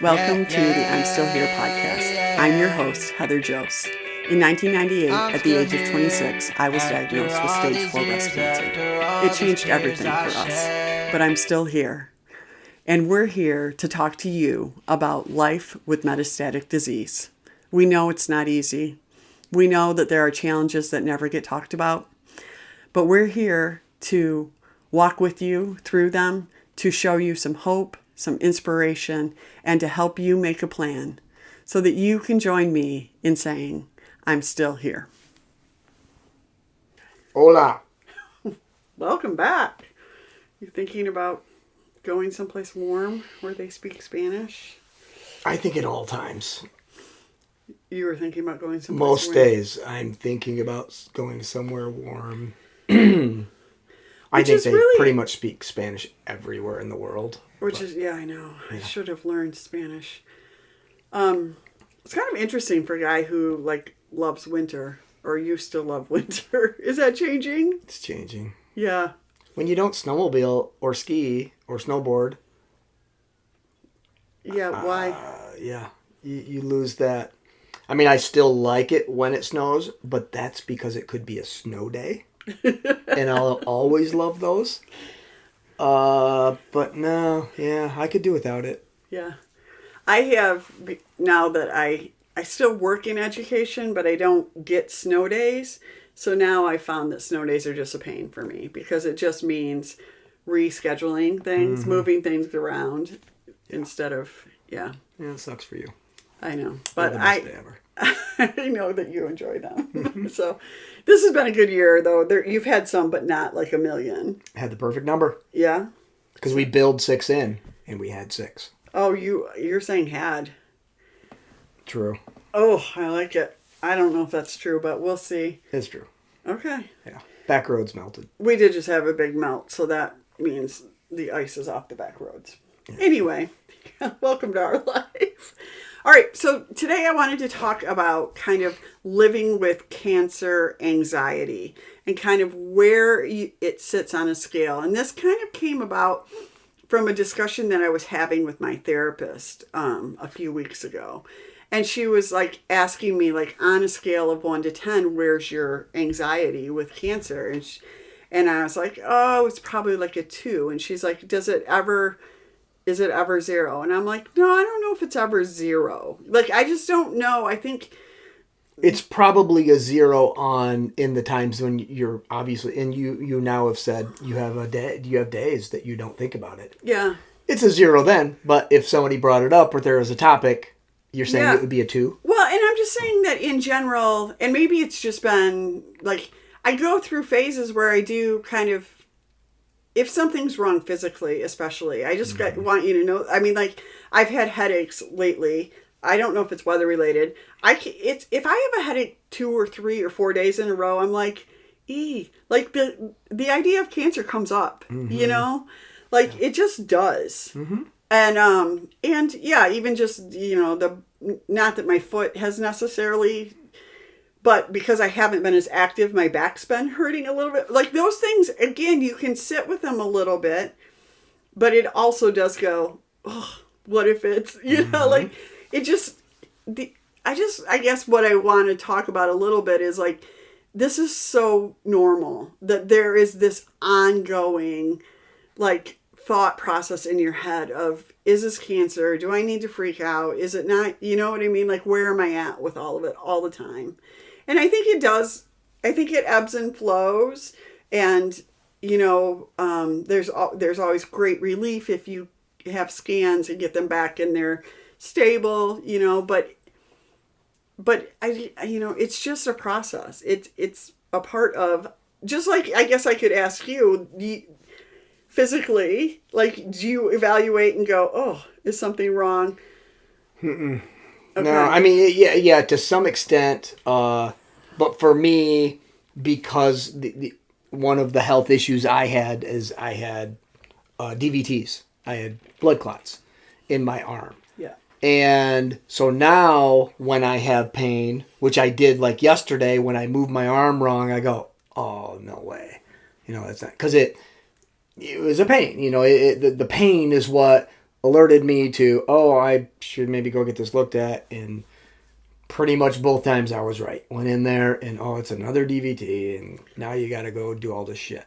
Welcome to the I'm Still Here podcast. I'm your host, Heather Jose. In 1998, at the age of 26, I was diagnosed with stage 4 breast cancer. It changed everything for us, but I'm still here. And we're here to talk to you about life with metastatic disease. We know it's not easy. We know that there are challenges that never get talked about, but we're here to walk with you through them, to show you some hope, some inspiration, and to help you make a plan so that you can join me in saying, I'm still here. Hola. Welcome back. You thinking about going someplace warm where they speak Spanish? I think at all times. You were thinking about going someplace Most warm? days I'm thinking about going somewhere warm. I think they pretty much speak Spanish everywhere in the world. Yeah, I know. Yeah. I should have learned Spanish. It's kind of interesting for a guy who loves winter or used to love winter. Is that changing? It's changing. Yeah. When you don't snowmobile or ski or snowboard. Yeah, why? You lose that. I mean, I still like it when it snows, but that's because it could be a snow day. And I'll always love those. But no, yeah, I could do without it. Yeah. I have, now that I still work in education, but I don't get snow days. So now I found that snow days are just a pain for me because it just means rescheduling things, moving things around instead of, Yeah, it sucks for you. I know. But I know that you enjoy them. Mm-hmm. So this has been a good year, though. You've had some, but not like a million. I had the perfect number. Yeah? Because we build 6 in, and we had 6. Oh, you're saying had. True. Oh, I like it. I don't know if that's true, but we'll see. It's true. Okay. Yeah. Back roads melted. We did just have a big melt, so that means the ice is off the back roads. Yeah. Anyway, welcome to our life. All right, so today I wanted to talk about kind of living with cancer anxiety and kind of where it sits on a scale. And this kind of came about from a discussion that I was having with my therapist a few weeks ago. And she was asking me on a scale of 1 to 10, where's your anxiety with cancer? And I was like, oh, it's probably a 2. And she's like, is it ever 0? And I'm like, no, I don't know if it's ever 0. I just don't know. I think it's probably a 0 in the times when you're obviously, and you now have said you have days that you don't think about it. Yeah. It's a 0 then, but if somebody brought it up or there was a topic, you're saying it would be a 2? Well, and I'm just saying that in general, and maybe it's just been I go through phases where I do kind of, if something's wrong physically, especially, I just want you to know. I mean, I've had headaches lately. I don't know if it's weather related. If I have a headache 2 or 3 or 4 days in a row, I'm like, the idea of cancer comes up, you know, it just does. Mm-hmm. And yeah, even just, not that my foot has necessarily, but because I haven't been as active, my back's been hurting a little bit. Those things, again, you can sit with them a little bit, but it also does go, oh, what if it's, it just, I guess what I want to talk about a little bit is this is so normal that there is this ongoing, thought process in your head of, is this cancer? Do I need to freak out? Is it not? You know what I mean? Where am I at with all of it all the time? And I think it does. I think it ebbs and flows. And, there's always great relief if you have scans and get them back and they're stable, but it's just a process. It's a part of, just I guess I could ask you, physically, do you evaluate and go, oh, is something wrong? Mm-mm. Okay. No, I mean, yeah, to some extent. But for me, because one of the health issues I had is I had DVTs. I had blood clots in my arm. Yeah. And so now when I have pain, which I did yesterday when I moved my arm wrong, I go, oh, no way. That's not, because it was a pain. The pain is what alerted me to, oh, I should maybe go get this looked at. And pretty much both times I was right. Went in there and, oh, it's another DVT. And now you got to go do all this shit.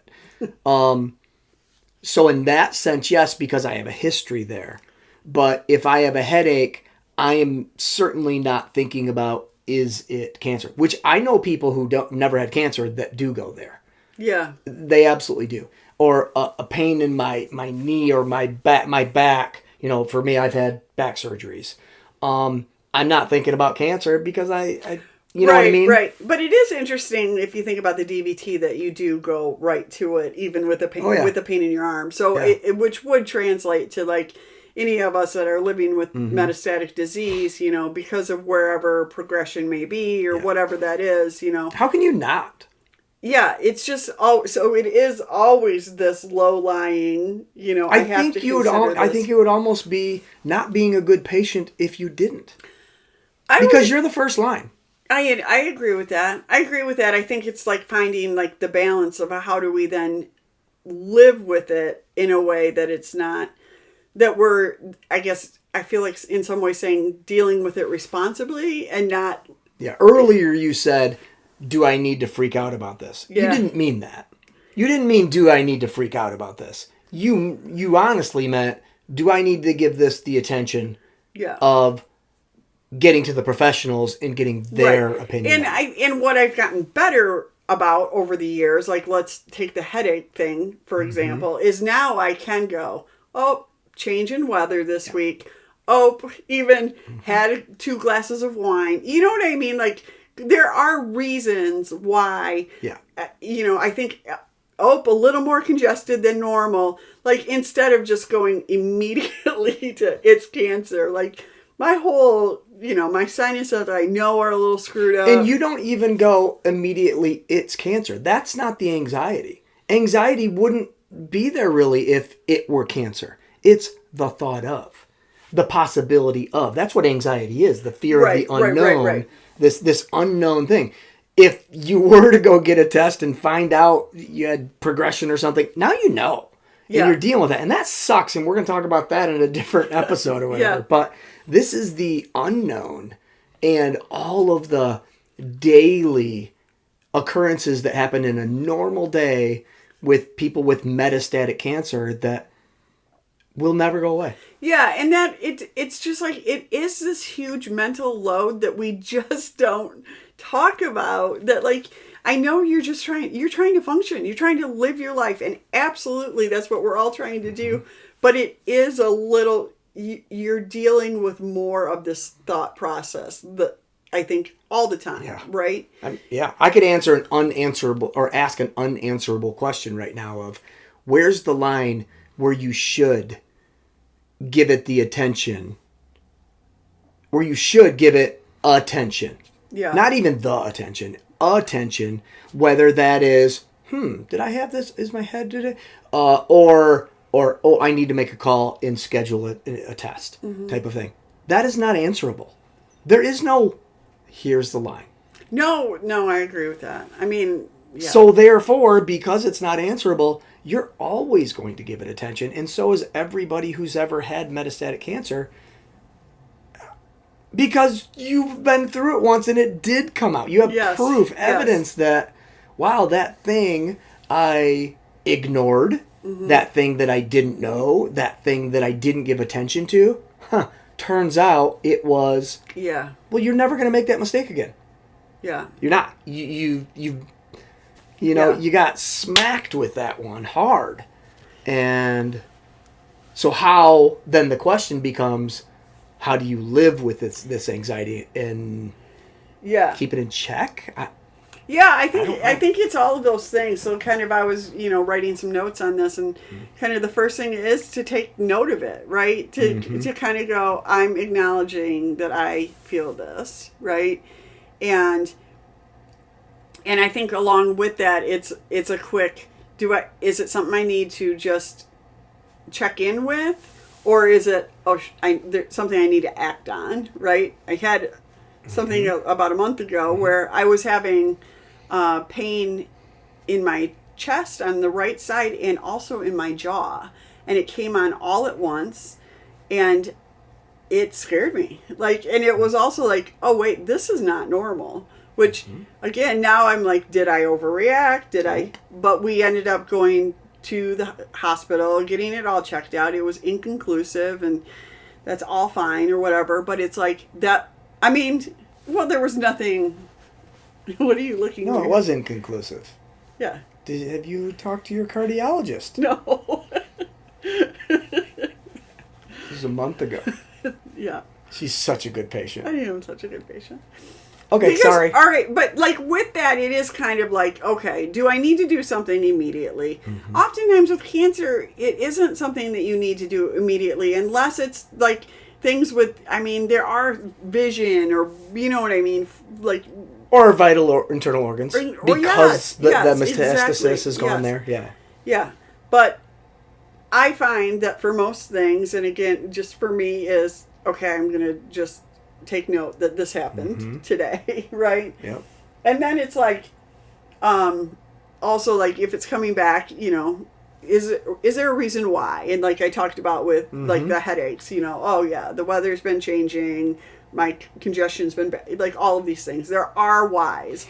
So in that sense, yes, because I have a history there. But if I have a headache, I am certainly not thinking about, is it cancer? Which I know people who never had cancer that do go there. Yeah. They absolutely do. Or a pain in my knee or my back. You know, for me, I've had back surgeries. I'm not thinking about cancer because I you know what I mean? Right. But it is interesting if you think about the DVT that you do go right to it, even with the pain, with the pain in your arm. So which would translate to like any of us that are living with metastatic disease, you know, because of wherever progression may be or whatever that is, you know. How can you not? Yeah, it's just so it is always this low-lying, you know. I think you would almost be not being a good patient if you didn't, because you're the first line. I agree with that. I think it's like finding like the balance of how do we then live with it in a way that it's not that we're. I guess I feel like in some way saying dealing with it responsibly and not. Yeah. Earlier you said, do I need to freak out about this? Yeah. You didn't mean that. You didn't mean, do I need to freak out about this? You honestly meant, do I need to give this the attention of getting to the professionals and getting their opinion? And what I've gotten better about over the years, like let's take the headache thing, for example, is now I can go, oh, change in weather this week. Oh, even had 2 glasses of wine. You know what I mean? Like, there are reasons why, you know, I think, a little more congested than normal. Like, instead of just going immediately to it's cancer, like, my whole, you know, my sinuses I know are a little screwed up. And you don't even go immediately, it's cancer. That's not the anxiety. Anxiety wouldn't be there really if it were cancer. It's the thought of, the possibility of. That's what anxiety is, the fear of the unknown. Right. This unknown thing. If you were to go get a test and find out you had progression or something, now you know. And you're dealing with that. And that sucks. And we're going to talk about that in a different episode or whatever. But this is the unknown and all of the daily occurrences that happen in a normal day with people with metastatic cancer that will never go away. Yeah, and that it's just like it is this huge mental load that we just don't talk about. That like I know you're trying to function, you're trying to live your life, and absolutely that's what we're all trying to do. But it is a little you're dealing with more of this thought process that I think all the time, right? I could answer an unanswerable or ask an unanswerable question right now of where's the line where you should give it the attention, where you should give it attention. Yeah. Not even the attention, whether that is, did I have this? Is my head today? Or, oh, I need to make a call and schedule a test type of thing. That is not answerable. There is no, here's the line. No, I agree with that. I mean, yeah. So therefore, because it's not answerable, you're always going to give it attention. And so is everybody who's ever had metastatic cancer. Because you've been through it once and it did come out. You have proof, evidence that, wow, that thing I ignored, that thing that I didn't know, that thing that I didn't give attention to, turns out it was, well, you're never going to make that mistake again. Yeah. You're not. You know, you got smacked with that one hard. And so how, then the question becomes, how do you live with this anxiety and keep it in check? I think it's all of those things. So kind of I was, writing some notes on this, and kind of the first thing is to take note of it, right? To kind of go, I'm acknowledging that I feel this, right? And I think along with that, it's a quick, is it something I need to just check in with? Or is it, something I need to act on, right? I had something about a month ago where I was having pain in my chest on the right side and also in my jaw. And it came on all at once. And it scared me. Like, and it was also like, oh wait, this is not normal. Which, again, now I'm like, did I overreact? Did I? But we ended up going to the hospital, getting it all checked out. It was inconclusive, and that's all fine or whatever. But it's like that. I mean, well, there was nothing. What are you looking? No, it was inconclusive. Yeah. Have you talked to your cardiologist? No. This was a month ago. Yeah. She's such a good patient. I am such a good patient. Okay, because, sorry. All right, but like with that, it is kind of like, okay, do I need to do something immediately? Mm-hmm. Oftentimes with cancer, it isn't something that you need to do immediately unless it's like things with, I mean, there are vision or, you know what I mean? Like, or vital or internal organs. Because the metastasis exactly, has gone there. Yeah. Yeah. But I find that for most things, and again, just for me is, okay, I'm going to just take note that this happened today, right? Yep. And then it's like, also like if it's coming back, you know, is there a reason why? And like I talked about with like the headaches, you know, oh yeah, the weather's been changing, my congestion's been like all of these things. There are whys.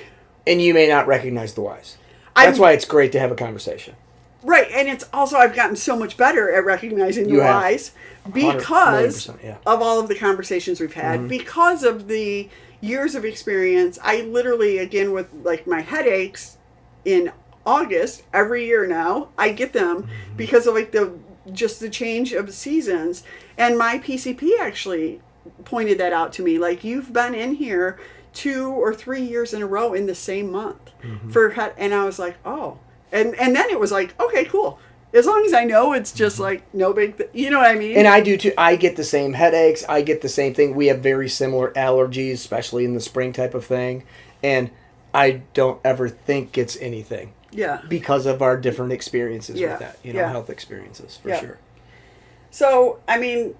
And you may not recognize the whys. That's why it's great to have a conversation. Right, and it's also I've gotten so much better at recognizing the whys because of all of the conversations we've had, because of the years of experience. I literally, again, with like my headaches in August, every year now, I get them because of like the change of seasons. And my PCP actually pointed that out to me. Like, you've been in here 2 or 3 years in a row in the same month and I was like, oh. And then it was like, okay, cool. As long as I know it's just like no big, you know what I mean? And I do too. I get the same headaches. I get the same thing. We have very similar allergies, especially in the spring type of thing. And I don't ever think it's anything. Yeah. Because of our different experiences with that, health experiences, for sure. So, I mean,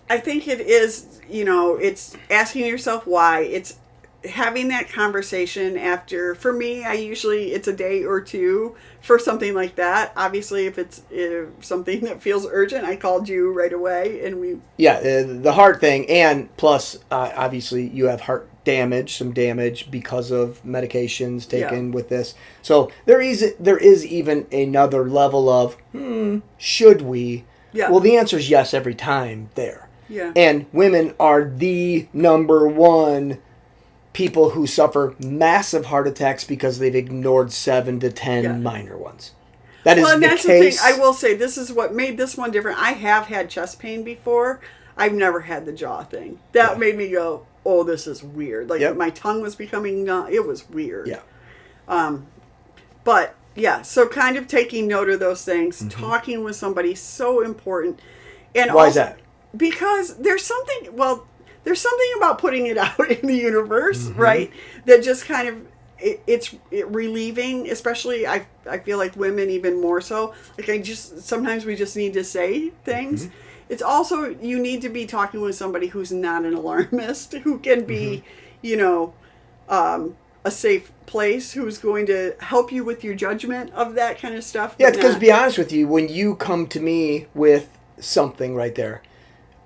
I think it is, it's asking yourself why. It's having that conversation after. For me, it's a day or two for something like that. Obviously, if it's something that feels urgent, I called you right away and we... Yeah, the heart thing, and plus, obviously, you have heart some damage because of medications taken with this. So there is even another level of, should we? Yeah. Well, the answer is yes every time there. Yeah. And women are the number one people who suffer massive heart attacks because they've ignored 7 to 10 minor ones. That is the case. The thing. I will say, this is what made this one different. I have had chest pain before. I've never had the jaw thing. That made me go, oh, this is weird. Like my tongue was becoming numb. It was weird. Yeah. But yeah, so kind of taking note of those things, talking with somebody, so important. And why is that? Because there's something about putting it out in the universe, right? That just kind of, it's relieving, especially I feel like women even more so. Like sometimes we just need to say things. It's also, you need to be talking with somebody who's not an alarmist, who can be, a safe place, who's going to help you with your judgment of that kind of stuff. Yeah, because to be honest with you, when you come to me with something right there,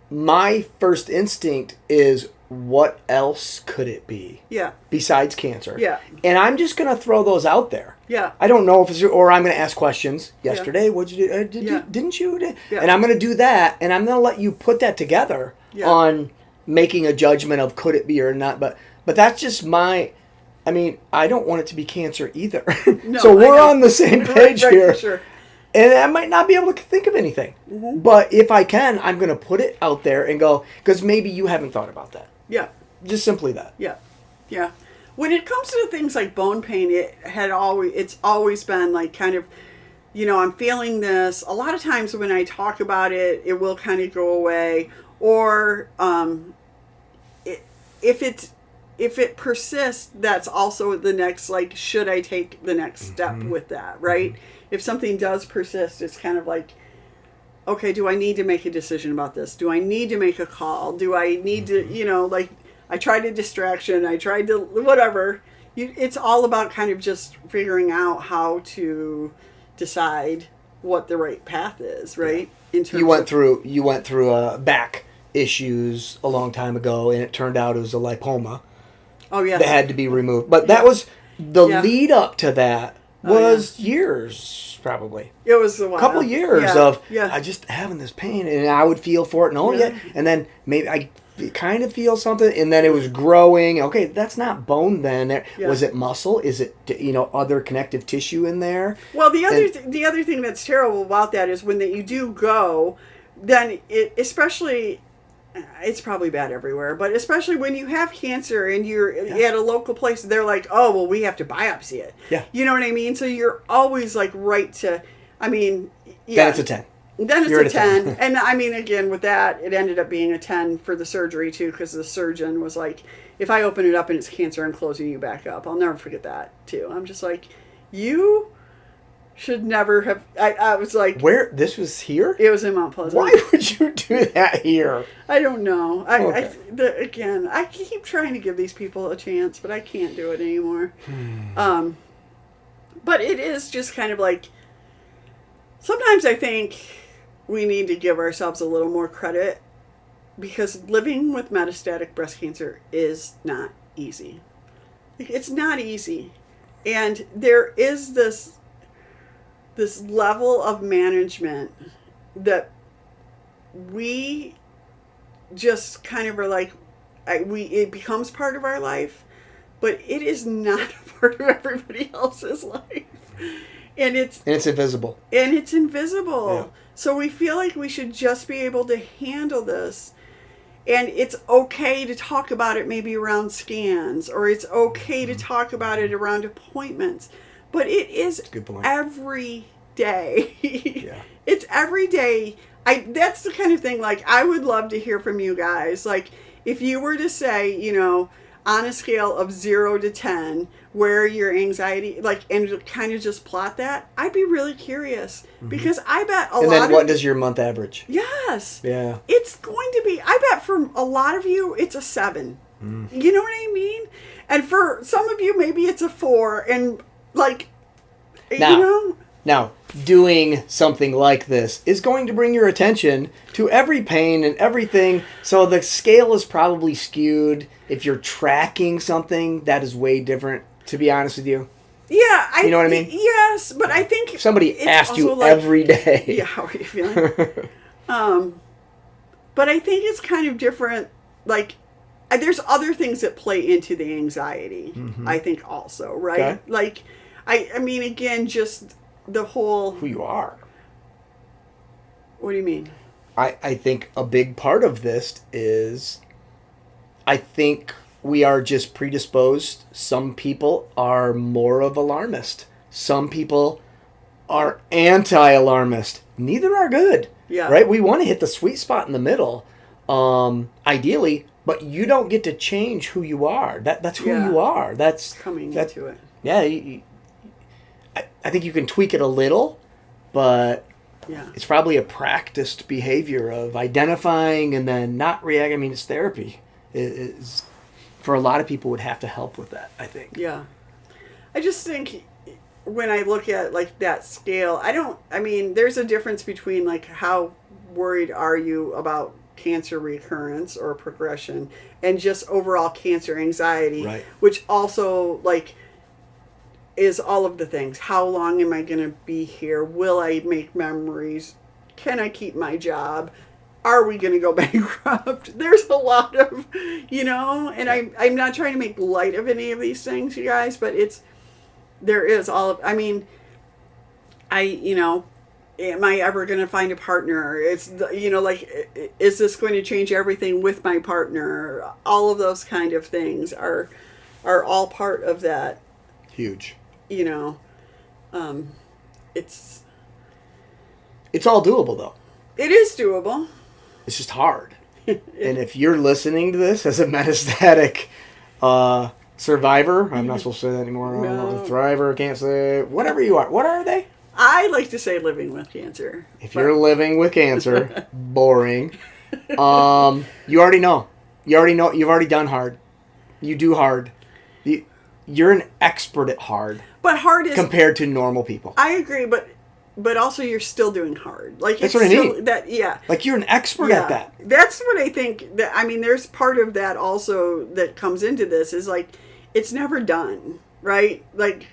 my first instinct is, what else could it be? Yeah. Besides cancer. Yeah. And I'm just going to throw those out there. Yeah. I don't know if it's, or I'm going to ask questions. Yesterday, what'd you do? Didn't you? Yeah. And I'm going to do that, and I'm going to let you put that together on making a judgment of could it be or not. But that's just I don't want it to be cancer either. No, so we're on the same page here. For sure. And I might not be able to think of anything. But if I can, I'm going to put it out there and go, because maybe you haven't thought about that. Yeah. Just simply that. Yeah. Yeah. When it comes to things like bone pain, it's always been like kind of, I'm feeling this. A lot of times when I talk about it, it will kind of go away. Or if it persists, that's also the next, like, should I take the next step with that, right? If something does persist, it's kind of like, okay, do I need to make a decision about this? Do I need to make a call? Do I need to, like, I tried a distraction, I tried to, whatever. It's all about kind of just figuring out how to decide what the right path is, right? in terms you went of... through back issues a long time ago, and it turned out it was a lipoma. Oh, yeah. That had to be removed. But that was the lead up to that was years, probably. It was a while. A couple years of I just having this pain, and I would feel for it, and then maybe I kind of feel something, and then it was growing. Okay, that's not bone then. Was it muscle? Is it other connective tissue in there? Well, the other thing that's terrible about that is when you do go, then it especially... It's probably bad everywhere, but especially when you have cancer and you're at a local place, they're like, oh, well, we have to biopsy it. Yeah. You know what I mean? So you're always like right to, I mean, Then it's a 10. Then it's a 10. And I mean, again, with that, it ended up being a 10 for the surgery too, because the surgeon was like, if I open it up and it's cancer, I'm closing you back up. I'll never forget that too. I'm just like, you should never have... I was like... Where? This was here? It was in Mount Pleasant. Why would you do that here? I don't know. Again, I keep trying to give these people a chance, but I can't do it anymore. But it is just kind of like... Sometimes I think we need to give ourselves a little more credit, because living with metastatic breast cancer is not easy. It's not easy. And there is this level of management that we just kind of are like, it becomes part of our life, but it is not a part of everybody else's life. And it's invisible. And it's invisible. Yeah. So we feel like we should just be able to handle this. And it's okay to talk about it maybe around scans, or it's okay to talk about it around appointments. But it is every day. Yeah. It's every day. That's the kind of thing, like, I would love to hear from you guys. Like, if you were to say, on a scale of 0 to 10, where your anxiety, like, and kind of just plot that, I'd be really curious. Because I bet And then what does your month average? Yes. Yeah. It's going to be, I bet for a lot of you, it's a 7. You know what I mean? And for some of you, maybe it's a 4. And, like, Now, doing something like this is going to bring your attention to every pain and everything. So the scale is probably skewed. If you're tracking something, that is way different, to be honest with you. Yeah. You know what I mean? Yes, but I think... If somebody asked you every day. Yeah, how are you feeling? But I think it's kind of different. Like, there's other things that play into the anxiety, I think also, right? Okay. Like, I mean, again, just... the whole... Who you are. What do you mean? I think a big part of this is, I think we are just predisposed. Some people are more of alarmist. Some people are anti-alarmist. Neither are good. Yeah. Right? We want to hit the sweet spot in the middle, ideally, but you don't get to change who you are. That's who you are. That's coming into it. Yeah. I think you can tweak it a little, but it's probably a practiced behavior of identifying and then not reacting. I mean, it's therapy. It's, for a lot of people, would have to help with that, I think. Yeah. I just think when I look at, like, that scale, there's a difference between, like, how worried are you about cancer recurrence or progression and just overall cancer anxiety, right, which also, like, is all of the things. How long am I going to be here? Will I make memories? Can I keep my job? Are we going to go bankrupt? There's a lot of, and I'm not trying to make light of any of these things, you guys, but there is all of, am I ever going to find a partner? It's, is this going to change everything with my partner? All of those kind of things are all part of that. Huge. It's all doable, though. It is doable. It's just hard. And if you're listening to this as a metastatic survivor, I'm not supposed to say that anymore. No. Thriver, can't say, whatever you are. What are they? I like to say living with cancer. If you're living with cancer, boring. You already know. You've already done hard. You do hard. You're an expert at hard. But hard is... compared to normal people. I agree, but but also you're still doing hard. Like That's it's what I still, mean. that yeah. Like you're an expert at that. That's what I think. That I mean, there's part of that also that comes into this is like it's never done, right? Like,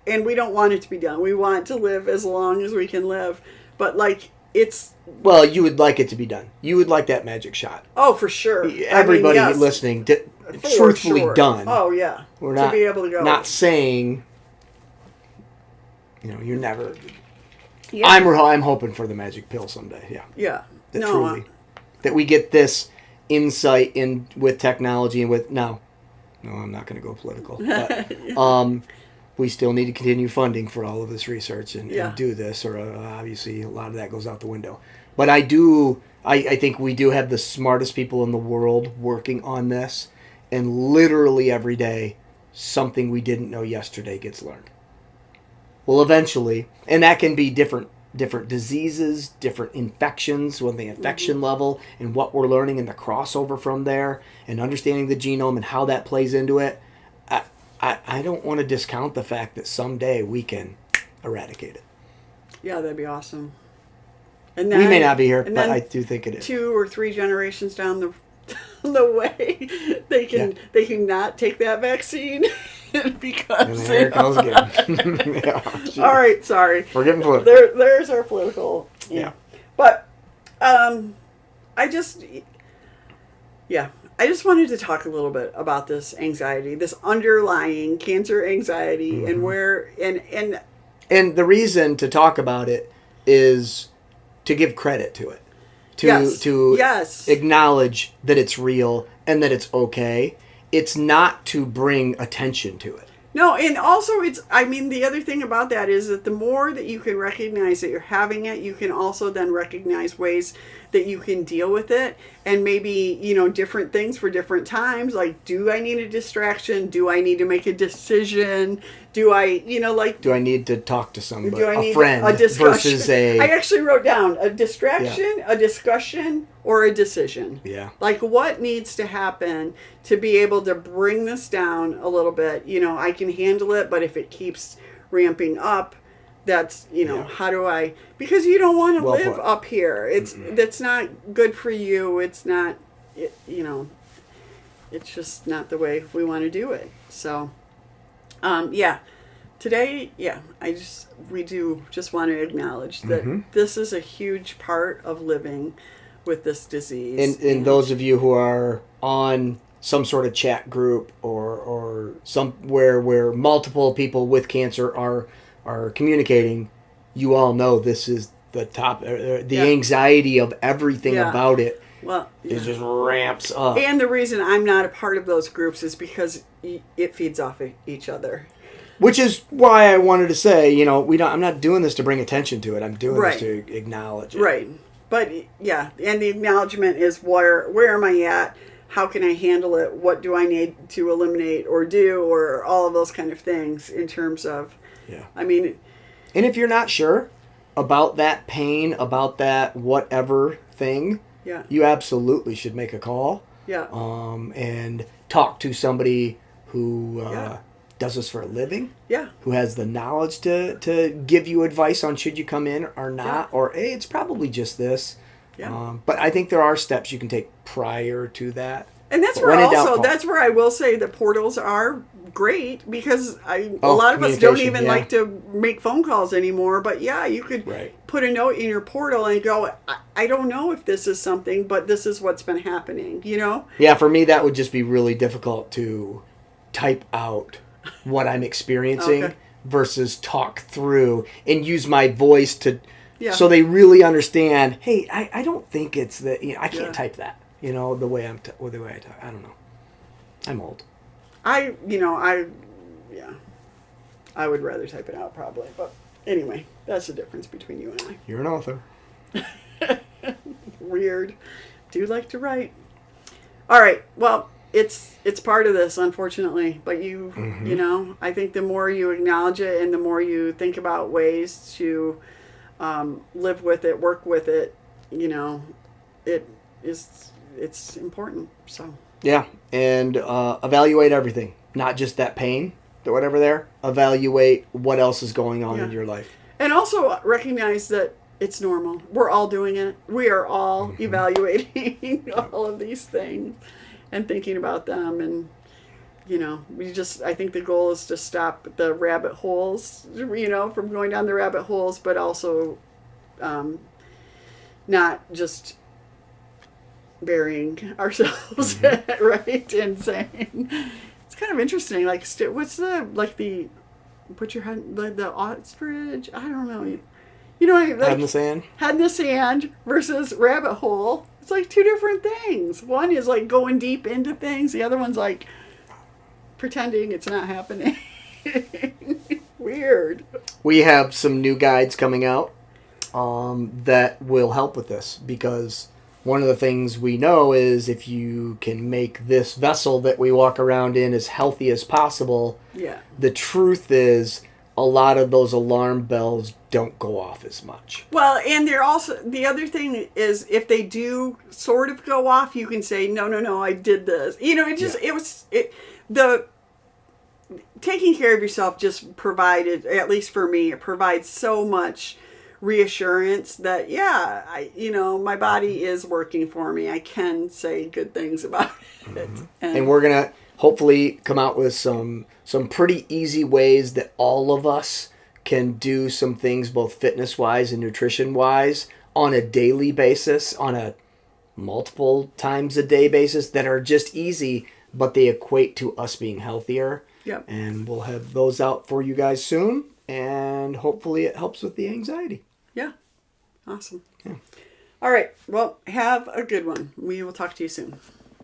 and we don't want it to be done. We want to live as long as we can live, but like it's. Well, you would like it to be done. You would like that magic shot. Oh, for sure. Everybody yes, listening, truthfully sure. done. Oh yeah. We're not to be able to go. Not saying. You're never. Yeah. I'm hoping for the magic pill someday. Yeah. Yeah. That truly, that we get this insight in with technology and with no, I'm not going to go political. But, we still need to continue funding for all of this research and do this, or obviously a lot of that goes out the window. But I think we do have the smartest people in the world working on this, and literally every day, something we didn't know yesterday gets learned. Well, eventually, and that can be different diseases, different infections, on the infection level, and what we're learning and the crossover from there, and understanding the genome and how that plays into it. I don't want to discount the fact that someday we can eradicate it. Yeah, that'd be awesome. And then, we may not be here, but I do think it is. 2 or 3 generations down the way, they can not take that vaccine because and there it goes again. All right, sorry. We're getting political. There's our political. Yeah. But I just wanted to talk a little bit about this anxiety, this underlying cancer anxiety, and where and the reason to talk about it is to give credit to it. To acknowledge that it's real and that it's okay. It's not to bring attention to it. No, and also the other thing about that is that the more that you can recognize that you're having it, you can also then recognize ways that you can deal with it, and maybe, different things for different times. Like, do I need a distraction? Do I need to make a decision? Do I, do I need to talk to somebody, do I need a friend, a discussion? Versus a... I actually wrote down a distraction, a discussion, or a decision. Yeah. Like, what needs to happen to be able to bring this down a little bit? I can handle it, but if it keeps ramping up, that's, how do I... Because you don't want to live up here. That's not good for you. It's not, it's just not the way we want to do it. So... today, we do just want to acknowledge that this is a huge part of living with this disease. And those of you who are on some sort of chat group or somewhere where multiple people with cancer are communicating, you all know this is the top, the anxiety of everything about it. Well, it just ramps up. And the reason I'm not a part of those groups is because it feeds off each other. Which is why I wanted to say, I'm not doing this to bring attention to it. I'm doing this to acknowledge it. Right. But and the acknowledgement is where am I at? How can I handle it? What do I need to eliminate or do, or all of those kind of things in terms of and if you're not sure about that pain, about that whatever thing, you absolutely should make a call. Yeah. And talk to somebody who does this for a living. Yeah. Who has the knowledge to give you advice on should you come in or not, or hey, it's probably just this. Yeah. But I think there are steps you can take prior to that. And that's where I will say that portals are great, because a lot of us don't even like to make phone calls anymore. But you could put a note in your portal and go, I don't know if this is something, but this is what's been happening, Yeah, for me, that would just be really difficult to type out what I'm experiencing versus talk through and use my voice to... So they really understand, hey, I don't think it's that, I can't type that, the way I talk. I don't know. I'm old. I would rather type it out probably. But anyway, that's the difference between you and I. You're an author. Weird. Do like to write. All right. Well, it's part of this, unfortunately. But I think the more you acknowledge it and the more you think about ways to live with it, work with it, it's important. So and evaluate everything, not just that pain or whatever there. Evaluate what else is going on in your life. And also recognize that it's normal. We're all doing it. We are all evaluating all of these things and thinking about them. And, I think the goal is to stop the rabbit holes, from going down the rabbit holes, but also not just burying ourselves, right? And saying, it's kind of interesting. Like, what's put your head, the ostrich? I don't know. Head in the sand? Head in the sand versus rabbit hole. It's like two different things. One is like going deep into things. The other one's like pretending it's not happening. Weird. We have some new guides coming out that will help with this, because one of the things we know is if you can make this vessel that we walk around in as healthy as possible, the truth is a lot of those alarm bells don't go off as much. Well, and they're also, the other thing is, if they do sort of go off, you can say, no, I did this. The taking care of yourself just provided, at least for me, it provides so much reassurance that, my body is working for me. I can say good things about it. And we're going to hopefully come out with some pretty easy ways that all of us can do some things, both fitness-wise and nutrition-wise, on a daily basis, on a multiple times a day basis, that are just easy, but they equate to us being healthier. Yep. And we'll have those out for you guys soon, and hopefully it helps with the anxiety. Yeah. Awesome. Yeah. All right. Well, have a good one. We will talk to you soon.